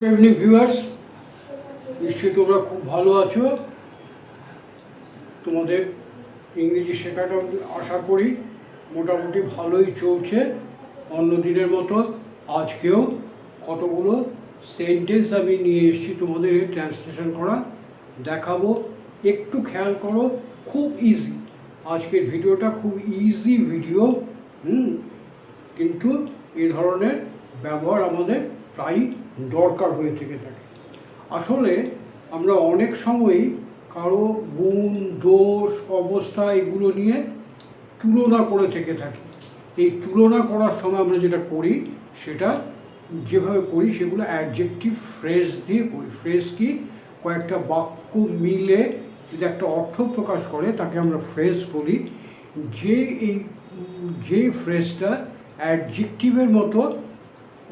Good evening viewers, নিশ্চয়ই তোমরা খুব ভালো আছো। তোমাদের ইংরেজি শেখাটা আশা করি মোটামুটি ভালোই চলছে। অন্য দিনের মতো আজকেও কতগুলো সেন্টেন্স আমি নিয়ে এসেছি তোমাদের ট্রান্সলেশন করা দেখাবো। একটু খেয়াল করো, খুব ইজি। আজকের ভিডিওটা খুব ইজি ভিডিও, কিন্তু এ ধরনের ব্যবহার আমাদের প্রায় দরকার হয়ে থেকে থাকে। আসলে আমরা অনেক সময়ই কারো গুণ, দোষ, অবস্থা এগুলো নিয়ে তুলনা করে থেকে থাকি। এই তুলনা করার সময় আমরা যেটা করি, সেটা যেভাবে করি সেগুলো অ্যাডজেক্টিভ ফ্রেজ দিয়ে করি। ফ্রেজ কি? কয়েকটা বাক্য মিলে যদি একটা অর্থ প্রকাশ করে তাকে আমরা ফ্রেজ বলি। যে ফ্রেজটা অ্যাডজেক্টিভের মতো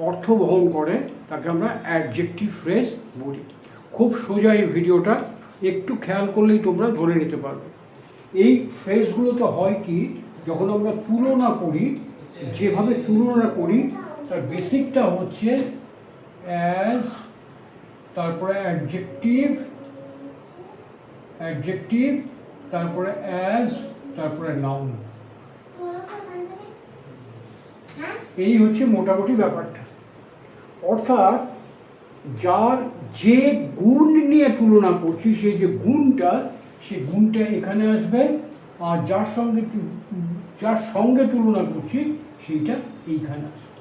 অর্থ বহন করে তাকে আমরা অ্যাডজেক্টিভ ফ্রেজ বলি। খুব সোজা এই ভিডিওটা, একটু খেয়াল করলেই তোমরা ধরে নিতে পারবে। এই ফ্রেজগুলোতে হয় কি, যখন আমরা তুলনা করি, যেভাবে তুলনা করি তার বেসিকটা হচ্ছে অ্যাজ, তারপরে অ্যাডজেক্টিভ, তারপরে অ্যাজ, তারপরে নাউন। এই হচ্ছে মোটামুটি ব্যাপারটা। অর্থাৎ যার যে গুণ নিয়ে তুলনা করছি, সেই যে গুণটা, সেই গুণটা এখানে আসবে, আর যার সঙ্গে তুলনা করছি সেইটা এইখানে আসবে।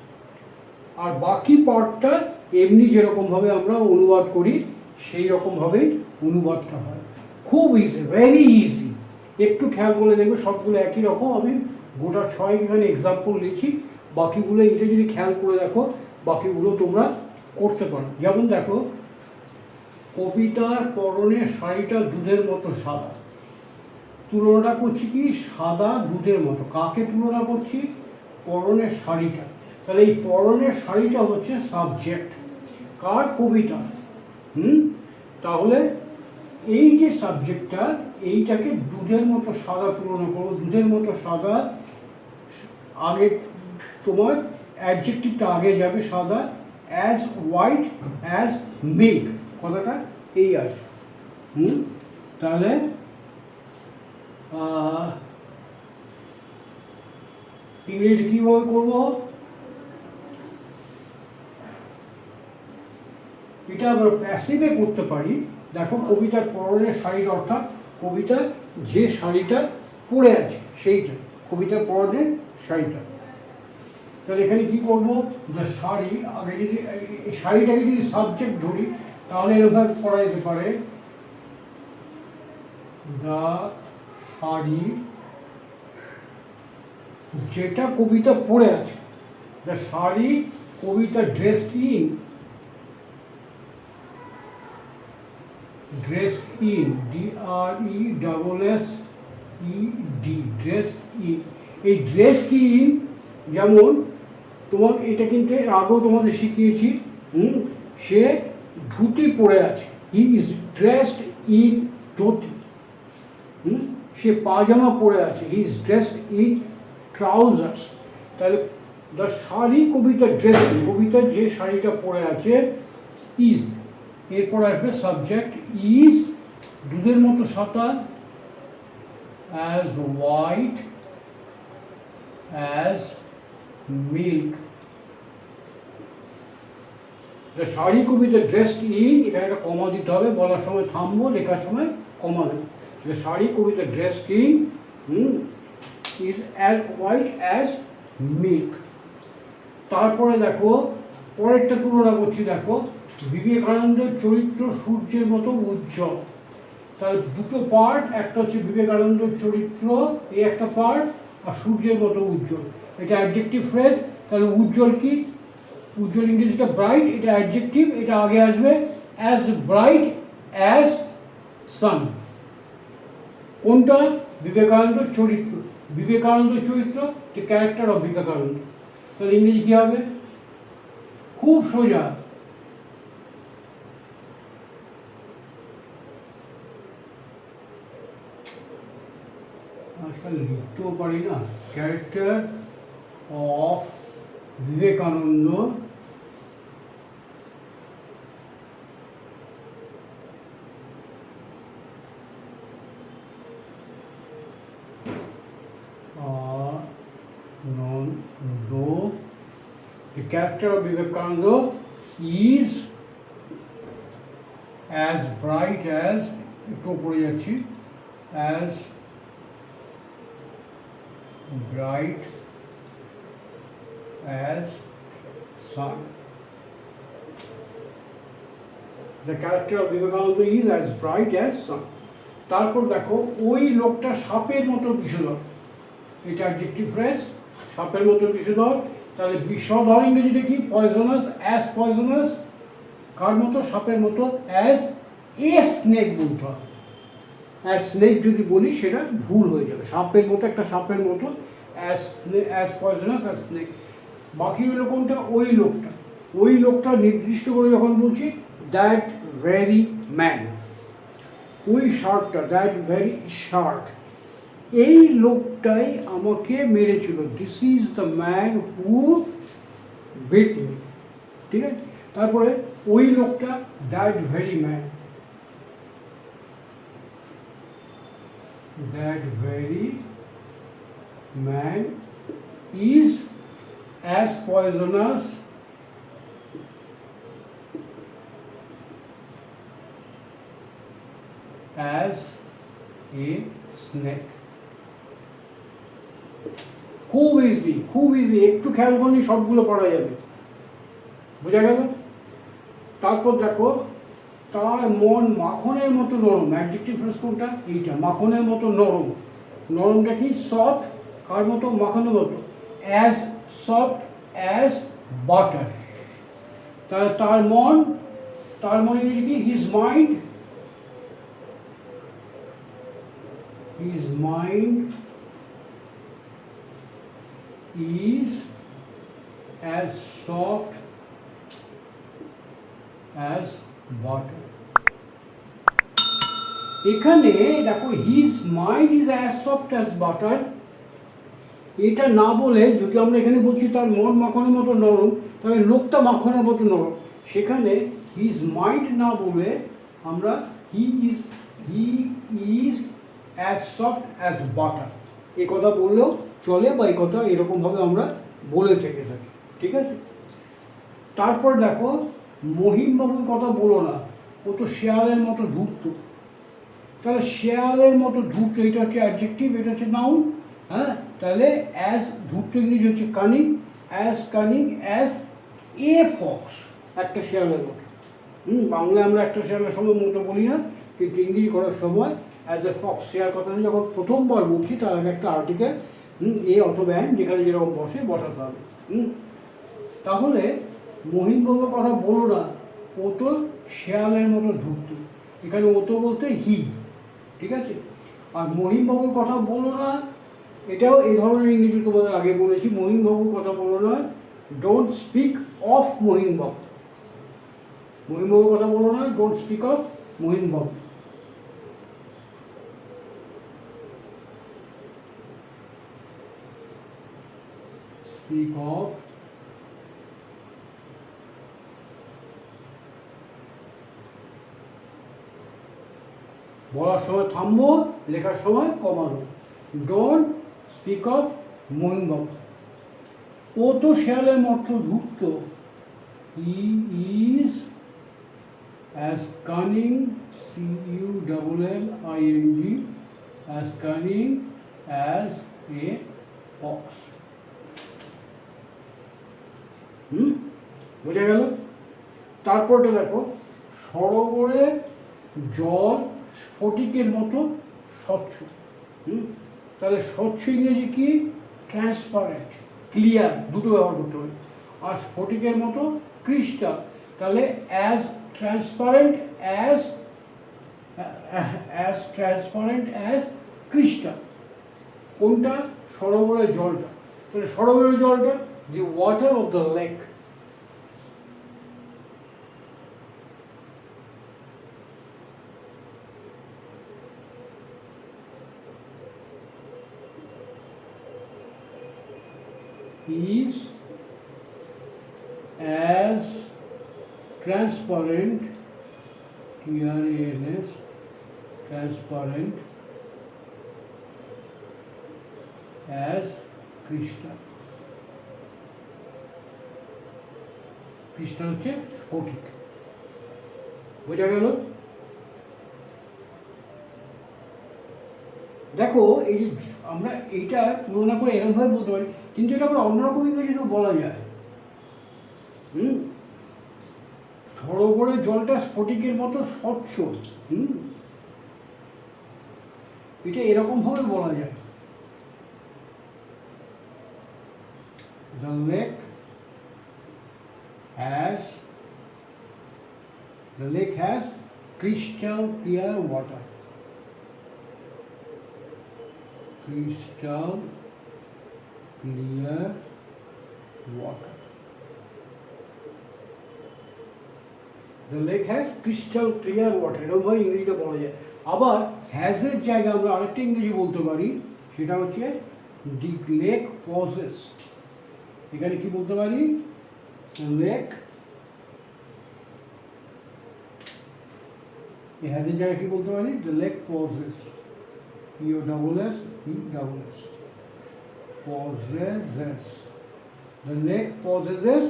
আর বাকি পার্টটা এমনি যেরকমভাবে আমরা অনুবাদ করি সেই রকমভাবেই অনুবাদটা হয়। খুব ইজি, ভেরি ইজি। একটু খেয়াল করে দেখবে সবগুলো একই রকম। আমি গোটা 6 এখানে এক্সাম্পল লিখি, বাকিগুলো এটা যদি খেয়াল করে দেখো বাকিগুলো তোমরা করতে পারো। যেমন দেখো, কবিতার পরনের শাড়িটা দুধের মতো সাদা। তুলনাটা করছি কি? সাদা দুধের মতো। কাকে তুলনা করছি? পরনের শাড়িটা। তাহলে এই পরনের শাড়িটা হচ্ছে সাবজেক্ট। কার? কবিতা। তাহলে এই যে সাবজেক্টটা, এইটাকে দুধের মতো সাদা তুলনা করো। দুধের মতো সাদা, আগে তোমার অ্যাডজেক্টিভটা আগে যাবে সাদা। অ্যাজ হোয়াইট অ্যাজ মিল্ক, কথাটা এই আসে। তাহলে ইংরেজি কীভাবে করবো? এটা আমরা প্যাসিভে করতে পারি। দেখো, কবিতার পরনের শাড়ির অর্থাৎ কবিতা যে শাড়িটা পরে আছে সেইটা, কবিতার পরনের শাড়িটা। তাহলে এখানে কি করবো? যে শাড়ি, আগে যদি এই শাড়িটাকে যদি সাবজেক্ট ধরি তাহলে এরকম পড়া যেতে পারে, দা শাড়ি যেটা কবিতা পরে আছে। The sari Kabita dressed in, DRESSED, dressed in. এই ড্রেসড ইন, যেমন তোমাকে এটা কিন্তু এর আগেও তোমাদের শিখিয়েছি, সে ধুতি পরে আছে। He is dressed in dhoti. সে পাজামা পরে আছে। He is dressed in trousers. তাহলে দ্য শাড়ি কবিতা ড্রেস, কবিতা যে শাড়িটা পরে আছে ইজ, এরপর আসবে সাবজেক্ট ইজ, দুধের মতো সাদা, as white as milk. The sari Kabita dressed in, এখানে একটা কমা দিতে হবে, বলার সময় থামবো, লেখার সময় কমা দেবো। The sari Kabita dressed in is as white as milk. তারপরে দেখো, পরেরটা তুলনা করছি। দেখো, বিবেকানন্দের চরিত্র সূর্যের মতো উজ্জ্বল। তার দুটো পার্ট, একটা হচ্ছে বিবেকানন্দের চরিত্র, এই একটা পার্ট, আর সূর্যের মতো উজ্জ্বল, এটা অ্যাডজেক্টিভ ফ্রেজ। তাহলে উজ্জ্বল কি? উজ্জ্বল ইংরেজিটা ব্রাইট, এটা অ্যাডজেক্টিভ, এটা আগে আসবে। অ্যাজ ব্রাইট অ্যাজ সান। কোনটা? বিবেকানন্দ চরিত্র। বিবেকানন্দ চরিত্র, দ্য ক্যারেক্টার অফ বিবেকানন্দ। তাহলে ইংরেজি কী হবে? খুব সোজা, আজকাল লিখতেও পারি না, character of Vivekananda character of Vivekananda is as bright as, একটু পড়ে যাচ্ছি, as bright as sun. The character of Vivekananda is as bright as sun. তারপর দেখো ওই লোকটা সাপের মতো বিষধর, এটা অ্যাডজেক্টিভ ফ্রেজ, সাপের মতো বিষধর। তাহলে বিষধর ইংরেজিটা কি? Poisonous, as poisonous. কার মতো? সাপের মতো। অ্যাজ এ স্নেক বলতে হবে, অ্যাজ স্নেক যদি বলি সেটা ভুল হয়ে যাবে। সাপের মতো, একটা সাপের মতো, অ্যাজ পয়জনাস অ্যাজ স্নেক। বাকি হলো কোনটা? ওই লোকটা। ওই লোকটা নির্দিষ্ট করে যখন বলছি দ্যাট ভেরি ম্যান, ওই শার্টটা, দ্যাট ভেরি শার্ট, এই লোকটাই আমাকে মেরেছিল। This is the man who beat me. ঠিক আছে? তারপরে ওই লোকটা, that very man, that very man is as poisonous as a snake. খুব ইজি, খুব ইজি, একটু খেয়াল করলেই সবগুলো পড়া যাবে। বোঝা গেল? তারপর দেখো তার মন মাখনের মতো নরম, অ্যাডজেক্টিভ ফ্রেজ কোনটা? এইটা, মাখনের মতো নরম। নরমটা কি? সফট। কার মতো? মাখনের মতো। As soft as butter. তাহলে তার মন, তার মনে কি? His mind, his mind is as soft as butter. এখানে দেখো his mind is as soft as butter, এটা না বলে যদি আমরা এখানে বলছি তার মন মাখনের মতো নরম, তাহলে লোকটা মাখনের মতো নরম। সেখানে হিজ মাইন্ড না বলে আমরা হি is as soft as butter এই কথা বললেও চলে, বা এই কথা এরকমভাবে আমরা বলে থেকে থাকি। ঠিক আছে? তারপর দেখো মহিমবাবুর কথা বলো না, ও তো শেয়ালের মতো ধূর্ত। তাহলে শেয়ালের মতো ধূর্ত, এটা হচ্ছে অ্যাডজেক্টিভ, এটা হচ্ছে নাউন। হ্যাঁ, তাহলে অ্যাজ ধূর্ত ইংরেজি হচ্ছে কানিং, অ্যাজ এ ফক্স, একটা শেয়ালের মতো। বাংলায় আমরা একটা শেয়ালের সময় মতো বলি না, কিন্তু ইংরেজি করার সময় অ্যাজ এ ফক্স, শেয়ার কথাটা যখন প্রথমবার বলছি তার আগে একটা আর্টিকেল এ অথবা অ্যান, যেখানে যেরকম বসাতে হবে। তাহলে মহিমবাবুর কথা বলো না, ও তো শেয়ালের মতো ধূর্ত, এখানে ও তো বলতে হি। ঠিক আছে? আর মহিমবাবুর কথা বলো না, এটাও এই ধরনের ইংরেজি তোমাদের আগে বলেছি। মহিমবাবুর কথা বলো না, ডোন্ট স্পিক অফ মহিমবাবু। মহিমবাবুর কথা বলো না, don't speak of Mahimbabu. Speak of বলার সময় থামবো, লেখার সময় কমানো। Don't speak of Mahimbabu. ও তো শেয়ালের মতো ধূর্ত, he is as cunning, CUNNING, as cunning as a fox. বোঝা গেল? তারপরটা দেখো সরোবরে জল স্ফটিকের মতো স্বচ্ছ। তাহলে স্বচ্ছ ইংরেজি কি? ট্রান্সপারেন্ট, ক্লিয়ার, দুটো ব্যবহার করতে হবে। আর স্ফটিকের মতো ক্রিস্টাল, তাহলে অ্যাজ ট্রান্সপারেন্ট অ্যাজ ক্রিস্টাল। কোনটা? সরোবরের জলটা। তাহলে সরোবরের জলটা, the water of the lake. is as transparent, TRANS, transparent as crystal. Crystal হচ্ছে স্ফটিক। বোঝা গেল? দেখো এই যে আমরা এইটা তুলনা করে এরকমভাবে বলতে পারি, কিন্তু এটা আবার অন্যরকম ইংরেজিতেও বলা যায়। সরোবরের জলটা স্ফটিকের মতো স্বচ্ছ। এটা এরকমভাবে বলা যায়, the lake has crystal clear water. Crystal clear water. The lake has crystal clear water. এরকমভাবে ইংরেজিটা বলা যায়। আবার হ্যাজের জায়গায় আমরা আরেকটা ইংরেজি বলতে পারি, সেটা হচ্ছে the lake possess। এখানে কি বলতে পারি? লেক, হ্যাজের জায়গায় কি বলতে পারি? the lake possess, P-O-S-S, P-S-S, possesses, the lake possesses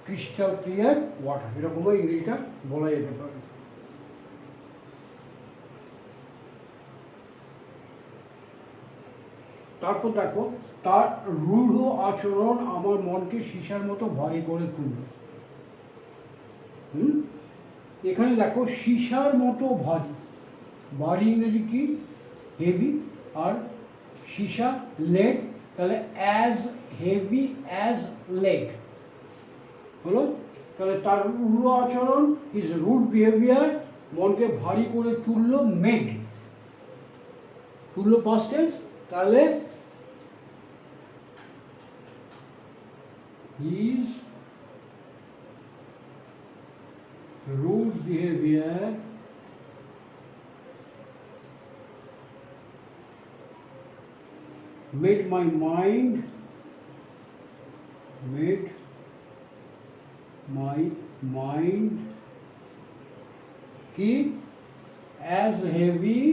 crystal clear water। এরকমভাবে ইংরেজিটা বলা যেতে পারে। তারপর দেখো, তার রূঢ় আচরণ আমার মনকে সীসার মতো ভারী করে তুলল। এখানে দেখো সীসার মতো ভারী, ভারী ইংরেজি কি? হেভি। আর সীসা লেড, তাহলে অ্যাজ হেভি অ্যাজ লেড হলো। তাহলে তার রূঢ় আচরণ, ইজ রুড বিহেভিয়ার, মনকে ভারী করে তুলল। মেড, তুলল পাস্ট টেন্স, তাহলে his rude behavior made my mind keep as heavy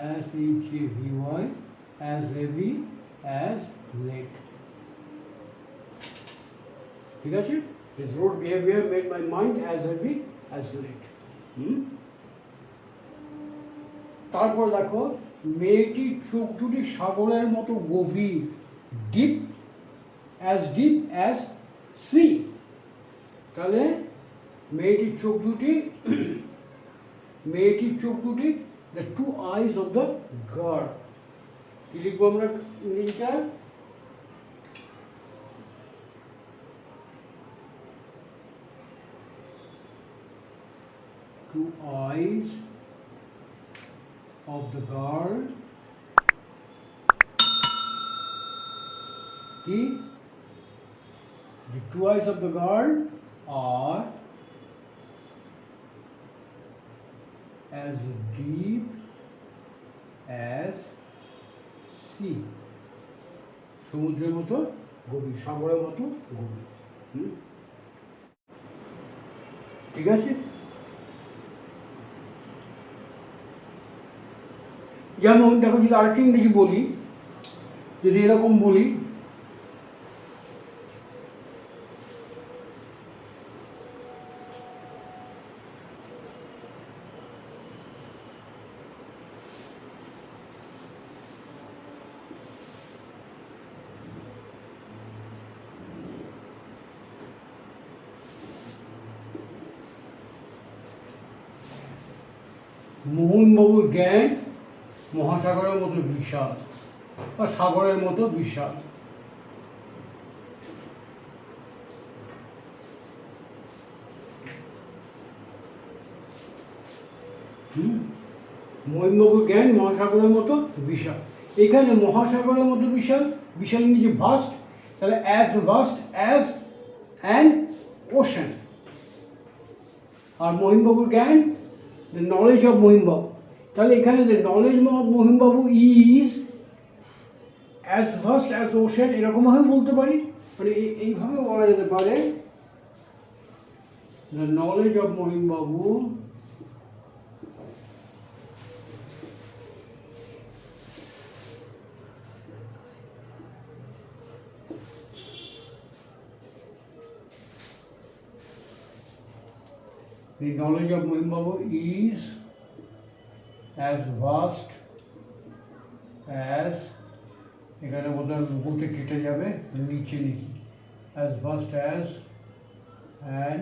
as H-A-V-Y, as heavy as lead। ঠিক আছে? His rude behavior made my mind as heavy as lead। তারপর দেখো, মেয়েটির চোখ দুটি সাগরের মতো গভীর, ডিপ অ্যাজ সি। তাহলে মেয়েটির চোখ দুটি the two eyes of the girl। কি লিখবো আমরা ইংরেজিটা? two eyes of the girl, the two eyes of the girl are as deep as sea। সমুদ্রের মতো গভীর, সাগরের মতো গভীর। ঠিক আছে? যেমন দেখো, যদি আরেকটা ইংরেজি বলি, যদি এরকম বলি, মোহনবাবুর জ্ঞান মহাসাগরের মতো বিশাল বা সাগরের মতো বিশাল। মোহনবাবুর জ্ঞান মহাসাগরের মতো বিশাল। এখানে মহাসাগরের মতো বিশাল, বিশাল ইংরেজি ভাস্ট, তাহলে as vast as an ocean. আর মহিমবাবুর জ্ঞান, দ্য নলেজ অফ মহিমবাবু, তাহলে এখানে the knowledge of Mahimbabu is as vast as ocean. এরকমভাবে বলতে পারি, মানে এইভাবেও বলা যেতে পারে, the knowledge of Mahimbabu The knowledge of Mohim Babu is as vast as, এখানে বোধহয় লোগোতে কেটে যাবে, নিচে লিখি as vast as, and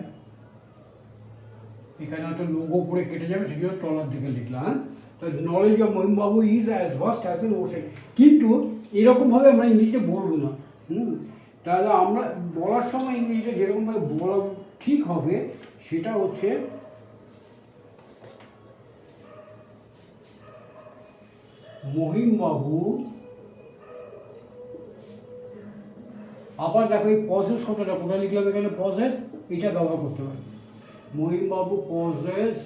এখানে হয়তো লোগো করে কেটে যাবে, সেগুলো তলার দিকে লিখলাম। তো knowledge of Mahim Babu is as vast as an ocean. কিন্তু এরকমভাবে আমরা ইংরেজিতে বলবো না। তাহলে আমরা বলার সময় ইংরেজিতে যেরকমভাবে বলা ঠিক হবে সেটা হচ্ছে মহিম বাবু, আবার দেখো এই পজেস কথাটা কোথায় লিখলাম, এখানে পজেস, এটা ব্যবহার করতে পারি। মহিম বাবু pauses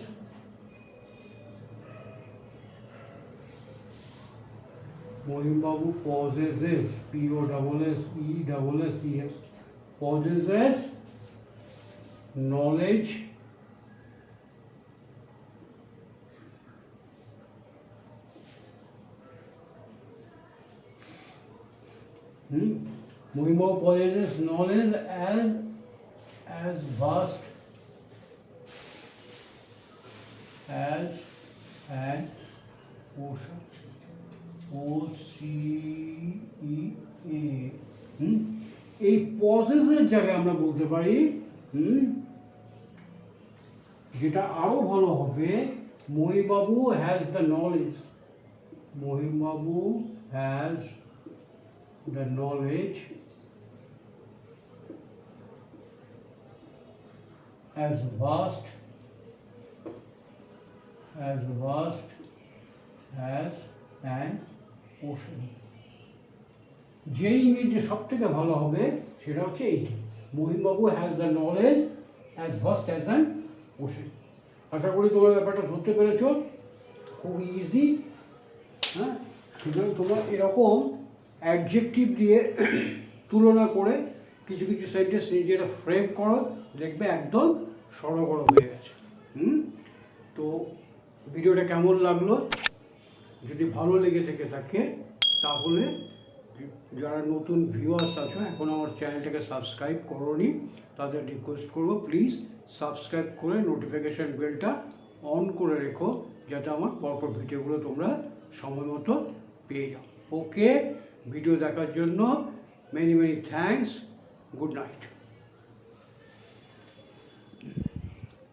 Mohim Babu possesses, P-O-S-S-E-S-S, possesses knowledge Mohim Babu possesses knowledge as vast as an ocean. O-C-E-A, এই পজেসের জায়গায় আমরা বলতে পারি, যেটা আরো ভালো হবে, Mahim babu has the knowledge, Mahim babu has the knowledge as vast as an ocean। যে ইংরেজি সব থেকে ভালো হবে সেটা হচ্ছে এইটি, Mahim babu has the knowledge as vast as an ocean. আশা করি তোমরা ব্যাপারটা ধরতে পেরেছ, খুব ইজি। হ্যাঁ, সুতরাং তোমরা এরকম অ্যাডজেক্টিভ দিয়ে তুলনা করে কিছু কিছু সেন্টেন্স নিজেরা ফ্রেম করো, দেখবে একদম সরগরম হয়ে গেছে। তো ভিডিওটা কেমন লাগলো? যদি ভালো লেগে থেকে থাকে তাহলে যারা নতুন ভিউয়ার্স আছো, এখন আমার চ্যানেলটাকে সাবস্ক্রাইব করোনি, তাদের রিকোয়েস্ট করবো প্লিজ সাবস্ক্রাইব করে নোটিফিকেশান বেলটা অন করে রেখো, যাতে আমার পরপর ভিডিওগুলো তোমরা সময় মতো পেয়ে যাও। ওকে, ভিডিও দেখার জন্য মেনি থ্যাঙ্কস, গুড নাইট।